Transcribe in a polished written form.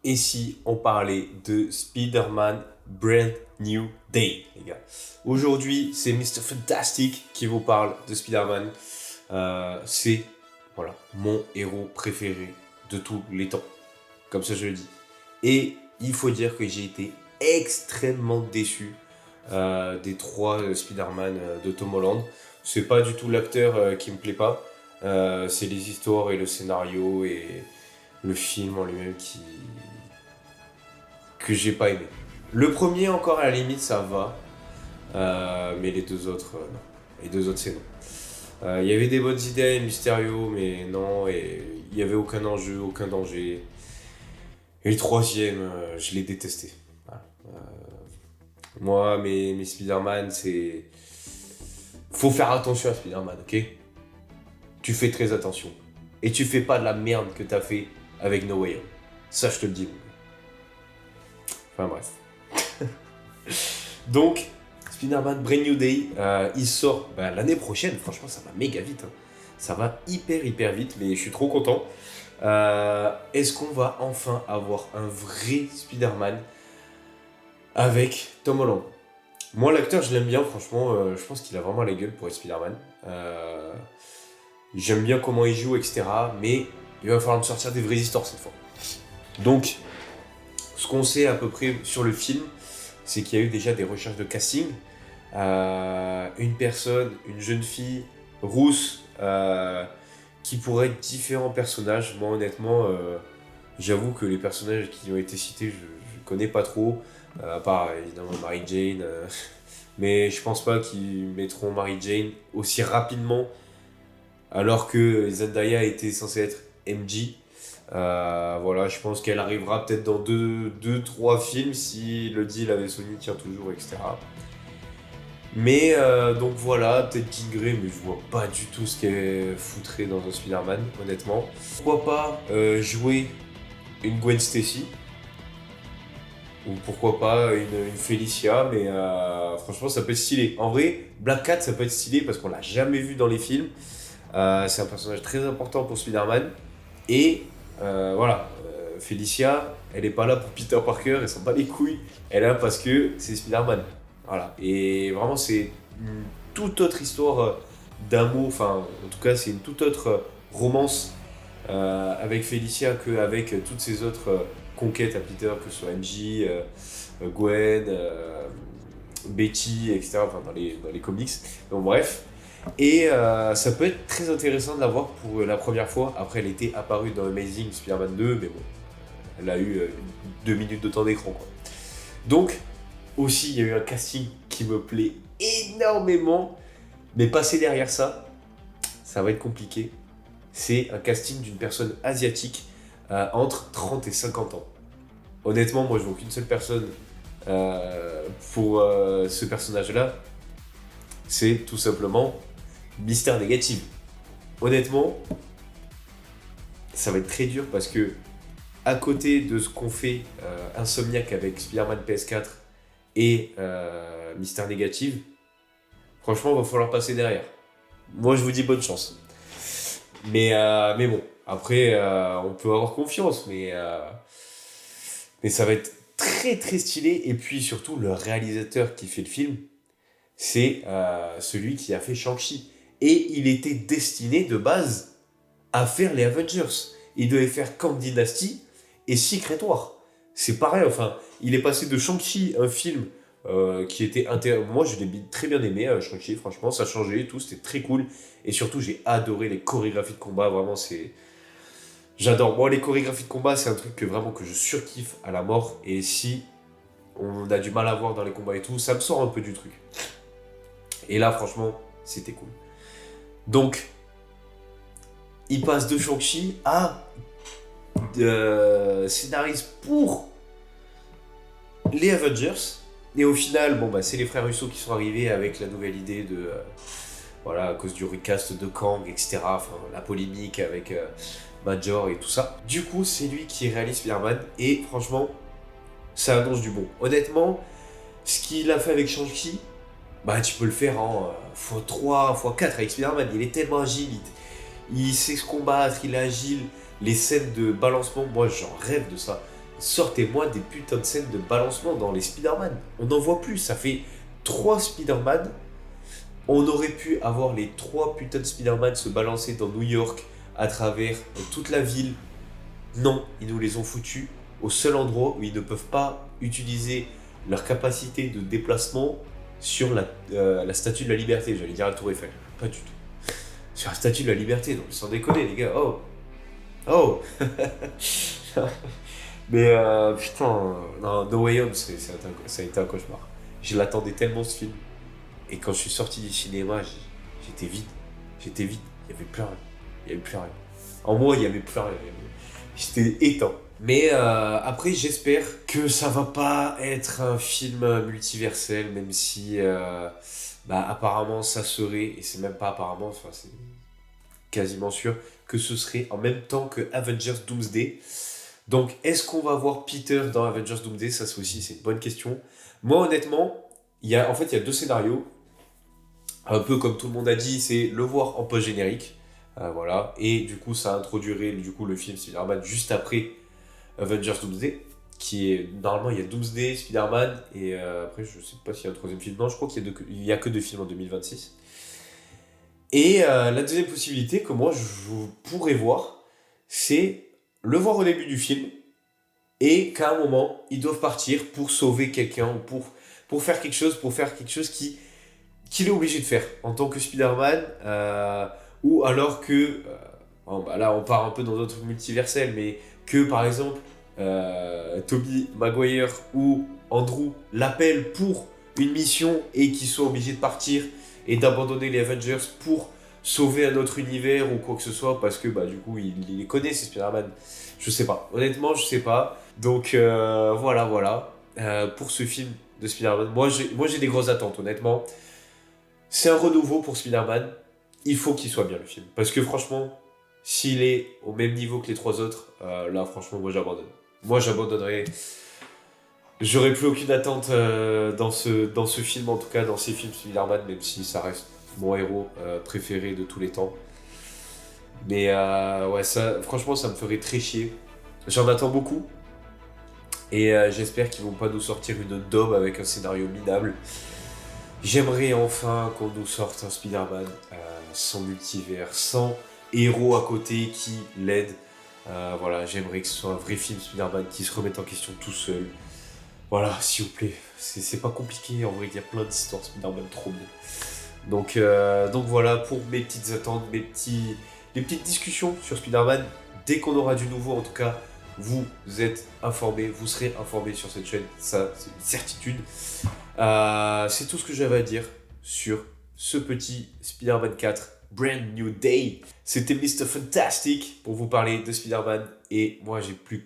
Et si on parlait de Spider-Man Brand New Day, les gars. Aujourd'hui, c'est Mr. Fantastic qui vous parle de Spider-Man. C'est voilà, mon héros préféré de tous les temps. Comme ça, je le dis. Et il faut dire que j'ai été extrêmement déçu des trois Spider-Man de Tom Holland. C'est pas du tout l'acteur qui me plaît pas. C'est les histoires et le scénario et le film en lui-même que j'ai pas aimé. Le premier encore à la limite ça va, mais les deux autres non. Les deux autres c'est non. Il y avait des bonnes idées, Mysterio, mais non, et il y avait aucun enjeu, aucun danger. Et le troisième, je l'ai détesté. Voilà. Moi, mes Spider-Man, c'est... Faut faire attention à Spider-Man, ok? Tu fais très attention. Et tu fais pas de la merde que t'as fait avec No Way Home. Ça, je te le dis. Enfin bref. Donc, Spider-Man Brand New Day, il sort l'année prochaine. Franchement, ça va méga vite. Hein. Ça va hyper vite, mais je suis trop content. Est-ce qu'on va enfin avoir un vrai Spider-Man avec Tom Holland? Moi, l'acteur, je l'aime bien, franchement. Je pense qu'il a vraiment la gueule pour être Spider-Man. J'aime bien comment il joue, etc. Mais il va falloir me sortir des vraies histoires cette fois. Donc, ce qu'on sait à peu près sur le film, c'est qu'il y a eu déjà des recherches de casting. Une personne, une jeune fille rousse, qui pourrait être différents personnages. Moi, honnêtement, j'avoue que les personnages qui ont été cités, je connais pas trop. À part, évidemment, Mary Jane. Mais je pense pas qu'ils mettront Mary Jane aussi rapidement, alors que Zendaya était censée être MJ. Voilà, je pense qu'elle arrivera peut-être dans 2-3 films si le deal avec Sony tient toujours, etc. Mais donc voilà, peut-être Jean Grey, mais je vois pas du tout ce qu'elle foutrait dans un Spider-Man, honnêtement. Pourquoi pas jouer une Gwen Stacy, ou pourquoi pas une Felicia, mais franchement ça peut être stylé. En vrai, Black Cat ça peut être stylé parce qu'on l'a jamais vu dans les films. C'est un personnage très important pour Spider-Man. Et voilà, Felicia, elle est pas là pour Peter Parker, elle s'en bat les couilles. Elle est là parce que c'est Spider-Man. Voilà. Et vraiment, c'est une toute autre histoire d'amour. Enfin, en tout cas, c'est une toute autre romance avec Felicia qu'avec toutes ces autres conquêtes à Peter, que ce soit MJ, Gwen, Betty, etc. Enfin, dans les comics. Donc, bref. Et ça peut être très intéressant de la voir pour la première fois. Après, elle était apparue dans Amazing Spider-Man 2, mais bon, elle a eu 2 minutes de temps d'écran, quoi. Donc, aussi, il y a eu un casting qui me plaît énormément, mais passer derrière ça, ça va être compliqué. C'est un casting d'une personne asiatique entre 30 et 50 ans. Honnêtement, moi, je vois qu'une seule personne pour ce personnage-là, c'est tout simplement Mister Négatif. Honnêtement, ça va être très dur parce que, à côté de ce qu'on fait Insomniac avec Spider-Man PS4 et Mister Négatif, franchement, il va falloir passer derrière. Moi, je vous dis bonne chance. Mais bon, après, on peut avoir confiance, mais ça va être très stylé. Et puis surtout, le réalisateur qui fait le film, c'est celui qui a fait Shang-Chi. Et il était destiné de base à faire les Avengers. Il devait faire Kang Dynasty et Secret War. C'est pareil, enfin, il est passé de Shang-Chi, un film qui était intéressant. Moi, je l'ai très bien aimé, Shang-Chi, franchement, ça a changé et tout, c'était très cool. Et surtout, j'ai adoré les chorégraphies de combat, vraiment, c'est... J'adore. Moi, les chorégraphies de combat, c'est un truc que vraiment que je surkiffe à la mort. Et si on a du mal à voir dans les combats et tout, ça me sort un peu du truc. Et là, franchement, c'était cool. Donc, il passe de Shang-Chi à scénariste pour les Avengers. Et au final, bon, c'est les frères Russo qui sont arrivés avec la nouvelle idée de... voilà, à cause du recast de Kang, etc. Enfin, la polémique avec Major et tout ça. Du coup, c'est lui qui réalise Spider-Man. Et franchement, ça annonce du bon. Honnêtement, ce qu'il a fait avec Shang-Chi, tu peux le faire en x3, x4 avec Spider-Man. Il est tellement agile, il sait se combattre, il est agile. Les scènes de balancement, moi j'en rêve de ça. sortez-moi des putains de scènes de balancement dans les Spider-Man. On n'en voit plus, ça fait 3 Spider-Man. On aurait pu avoir les 3 putains de Spider-Man se balancer dans New York à travers toute la ville. Non, ils nous les ont foutus au seul endroit où ils ne peuvent pas utiliser leur capacité de déplacement sur la statue de la liberté. J'allais dire la tour Eiffel. Pas du tout. Sur la statue de la liberté, donc sans déconner les gars. Oh. Oh. Mais putain, non, No Way Home, ça a été un cauchemar. Je l'attendais tellement ce film. Et quand je suis sorti du cinéma, j'étais vide. J'étais vide. Il n'y avait plus rien. Il n'y avait plus rien. En moi, il n'y avait plus rien. J'étais éteint. Mais après, j'espère que ça va pas être un film multiversel, même si apparemment ça serait, et c'est même pas apparemment, enfin c'est quasiment sûr, que ce serait en même temps que Avengers Doomsday. Donc, est-ce qu'on va voir Peter dans Avengers Doomsday? Ça, c'est une bonne question. Moi, honnêtement, il y a 2 scénarios. Un peu comme tout le monde a dit, c'est le voir en post-générique. Voilà. Et du coup, ça introduirait le film Spider-Man juste après Avengers Doomsday. Qui est, normalement, il y a Doomsday, Spider-Man, et après, je sais pas s'il y a un troisième film. Non, je crois qu'il y a que 2 films en 2026. Et la deuxième possibilité que moi, je pourrais voir, c'est le voir au début du film, et qu'à un moment, ils doivent partir pour sauver quelqu'un, ou pour faire quelque chose qu'il est obligé de faire en tant que Spider-Man, ou alors que, là on part un peu dans un truc multiversel, mais que par exemple, Tobey Maguire ou Andrew l'appellent pour une mission et qu'ils soient obligés de partir et d'abandonner les Avengers pour sauver un autre univers ou quoi que ce soit, parce que du coup il les connaît, ces Spider-Man. Je sais pas, honnêtement je sais pas. Donc voilà. Pour ce film de Spider-Man, moi j'ai des grosses attentes, honnêtement. C'est un renouveau pour Spider-Man. Il faut qu'il soit bien le film. Parce que franchement, s'il est au même niveau que les 3 autres, là franchement moi j'abandonne. Moi j'abandonnerai. J'aurais plus aucune attente dans ce film, en tout cas dans ces films Spider-Man, même si ça reste mon héros préféré de tous les temps. Mais ouais, ça, franchement ça me ferait très chier. J'en attends beaucoup. Et j'espère qu'ils vont pas nous sortir une daube avec un scénario minable. J'aimerais enfin qu'on nous sorte un Spider-Man sans multivers, sans héros à côté qui l'aide. Voilà, j'aimerais que ce soit un vrai film Spider-Man qui se remette en question tout seul. Voilà, s'il vous plaît. C'est pas compliqué, en vrai, il y a plein d'histoires Spider-Man trop bien. Donc voilà, pour mes petites attentes, les petites discussions sur Spider-Man. Dès qu'on aura du nouveau, en tout cas, vous êtes informés, vous serez informés sur cette chaîne, ça c'est une certitude. C'est tout ce que j'avais à dire sur ce petit Spider-Man 4 Brand New Day. C'était Mr. Fantastic pour vous parler de Spider-Man, et moi j'ai plus